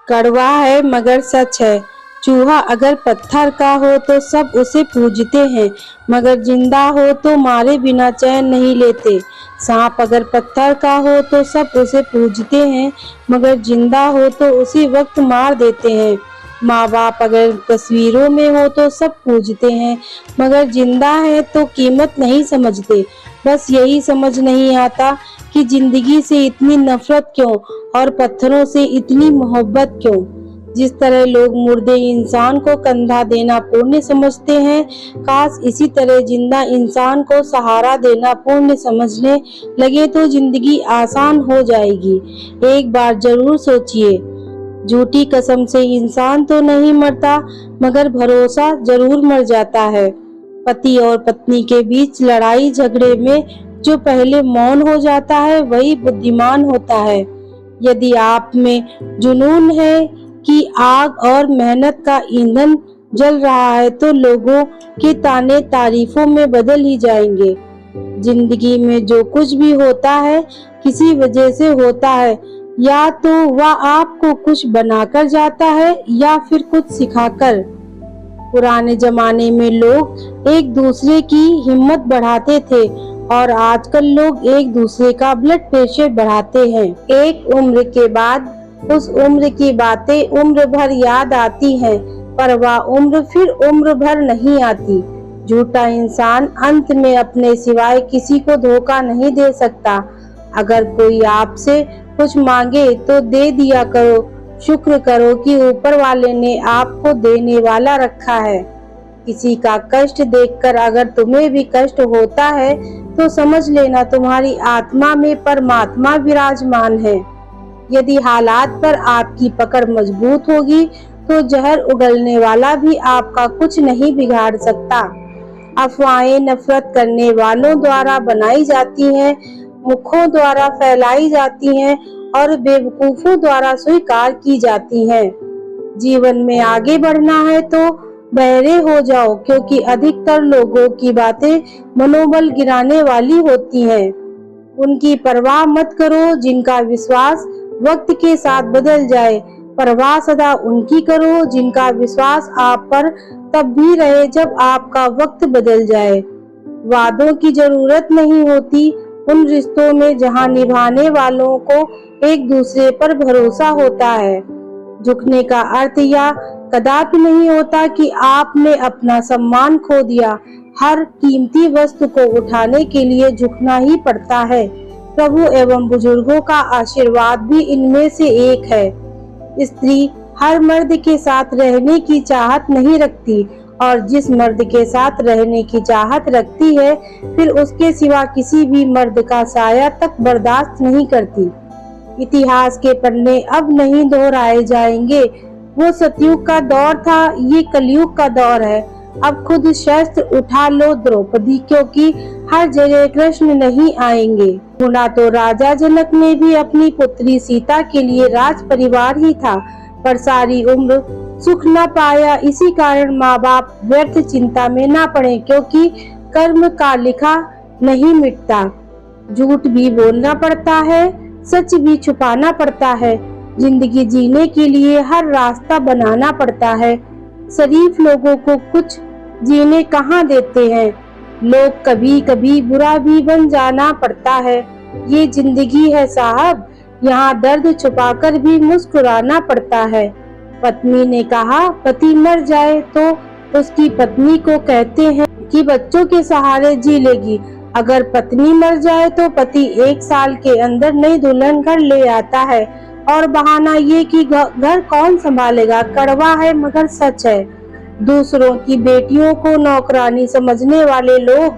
कड़वा है मगर सच है। चूहा अगर पत्थर का हो तो सब उसे पूजते हैं, मगर जिंदा हो तो मारे बिना चैन नहीं लेते। सांप अगर पत्थर का हो तो सब उसे पूजते हैं, मगर जिंदा हो तो उसी वक्त मार देते हैं। माँ बाप अगर तस्वीरों में हो तो सब पूजते हैं, मगर जिंदा है तो कीमत नहीं समझते। बस यही समझ नहीं आता कि जिंदगी से इतनी नफरत क्यों और पत्थरों से इतनी मोहब्बत क्यों। जिस तरह लोग मुर्दे इंसान को कंधा देना पुण्य समझते हैं, काश इसी तरह जिंदा इंसान को सहारा देना पुण्य समझने लगे तो जिंदगी आसान हो जाएगी। एक बार जरूर सोचिए, झूठी कसम से इंसान तो नहीं मरता, मगर भरोसा जरूर मर जाता है। पति और पत्नी के बीच लड़ाई झगड़े में जो पहले मौन हो जाता है वही बुद्धिमान होता है। यदि आप में जुनून है कि आग और मेहनत का ईंधन जल रहा है तो लोगों के ताने तारीफों में बदल ही जाएंगे। जिंदगी में जो कुछ भी होता है किसी वजह से होता है, या तो वह आपको कुछ बनाकर जाता है या फिर कुछ सिखाकर। पुराने जमाने में लोग एक दूसरे की हिम्मत बढ़ाते थे और आजकल लोग एक दूसरे का ब्लड प्रेशर बढ़ाते हैं। एक उम्र के बाद उस उम्र की बातें उम्र भर याद आती हैं, पर वह उम्र फिर उम्र भर नहीं आती। झूठा इंसान अंत में अपने सिवाय किसी को धोखा नहीं दे सकता। अगर कोई आपसे कुछ मांगे तो दे दिया करो, शुक्र करो कि ऊपर वाले ने आपको देने वाला रखा है। किसी का कष्ट देखकर अगर तुम्हें भी कष्ट होता है तो समझ लेना तुम्हारी आत्मा में परमात्मा विराजमान है। यदि हालात पर आपकी पकड़ मजबूत होगी तो जहर उगलने वाला भी आपका कुछ नहीं बिगाड़ सकता। अफवाहें नफरत करने वालों द्वारा बनाई जाती हैं, मुखों द्वारा फैलाई जाती हैं और बेवकूफों द्वारा स्वीकार की जाती हैं। जीवन में आगे बढ़ना है तो बहरे हो जाओ, क्योंकि अधिकतर लोगों की बातें मनोबल गिराने वाली होती हैं। उनकी परवाह मत करो जिनका विश्वास वक्त के साथ बदल जाए, परवाह सदा उनकी करो जिनका विश्वास आप पर तब भी रहे जब आपका वक्त बदल जाए। वादों की जरूरत नहीं होती उन रिश्तों में जहां निभाने वालों को एक दूसरे पर भरोसा होता है। झुकने का अर्थ यह कदापि नहीं होता कि आपने अपना सम्मान खो दिया। हर कीमती वस्तु को उठाने के लिए झुकना ही पड़ता है। प्रभु एवं बुजुर्गों का आशीर्वाद भी इनमें से एक है। स्त्री हर मर्द के साथ रहने की चाहत नहीं रखती, और जिस मर्द के साथ रहने की चाहत रखती है फिर उसके सिवा किसी भी मर्द का साया तक बर्दाश्त नहीं करती। इतिहास के पन्ने अब नहीं दोहराए जाएंगे। वो सतयुग का दौर था, ये कलयुग का दौर है। अब खुद शस्त्र उठा लो द्रौपदी, क्योंकि हर जगह कृष्ण नहीं आएंगे। होना तो राजा जनक ने भी अपनी पुत्री सीता के लिए राज परिवार ही था, पर सारी उम्र सुख न पाया। इसी कारण माँ बाप व्यर्थ चिंता में न पड़े, क्योंकि कर्म का लिखा नहीं मिटता। झूठ भी बोलना पड़ता है, सच भी छुपाना पड़ता है। जिंदगी जीने के लिए हर रास्ता बनाना पड़ता है। शरीफ लोगों को कुछ जीने कहाँ देते हैं। लोग कभी कभी बुरा भी बन जाना पड़ता है। ये जिंदगी है साहब, यहाँ दर्द छुपाकर भी मुस्कुराना पड़ता है। पत्नी ने कहा पति मर जाए तो उसकी पत्नी को कहते हैं कि बच्चों के सहारे जी लेगी। अगर पत्नी मर जाए तो पति 1 साल के अंदर नई दुल्हन घर ले आता है, और बहाना ये कि घर कौन संभालेगा। कड़वा है मगर सच है। दूसरों की बेटियों को नौकरानी समझने वाले लोग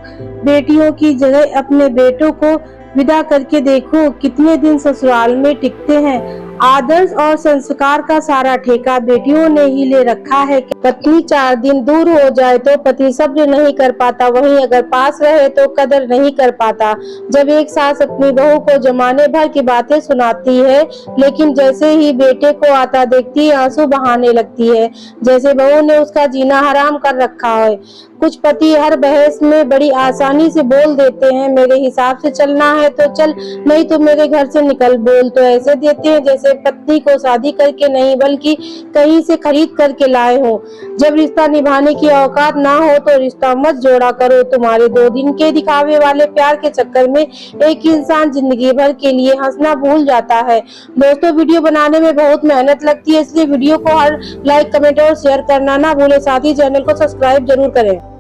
बेटियों की जगह अपने बेटों को विदा करके देखो कितने दिन ससुराल में टिकते हैं। आदर्श और संस्कार का सारा ठेका बेटियों ने ही ले रखा है। पत्नी 4 दिन दूर हो जाए तो पति सब्र नहीं कर पाता, वहीं अगर पास रहे तो कदर नहीं कर पाता। जब एक सास अपनी बहू को जमाने भर की बातें सुनाती है, लेकिन जैसे ही बेटे को आता देखती है आंसू बहाने लगती है, जैसे बहू ने उसका जीना हराम कर रखा है। कुछ पति हर बहस में बड़ी आसानी से बोल देते हैं, मेरे हिसाब से चलना है तो चल, नहीं तो मेरे घर से निकल। बोल तो ऐसे देते हैं जैसे से पत्नी को शादी करके नहीं बल्कि कहीं से खरीद करके लाए हो। जब रिश्ता निभाने की औकात ना हो तो रिश्ता मत जोड़ा करो। तुम्हारे 2 दिन के दिखावे वाले प्यार के चक्कर में एक इंसान जिंदगी भर के लिए हंसना भूल जाता है। दोस्तों, वीडियो बनाने में बहुत मेहनत लगती है, इसलिए वीडियो को हर लाइक, कमेंट और शेयर करना ना भूलें। साथ ही चैनल को सब्सक्राइब जरूर करें।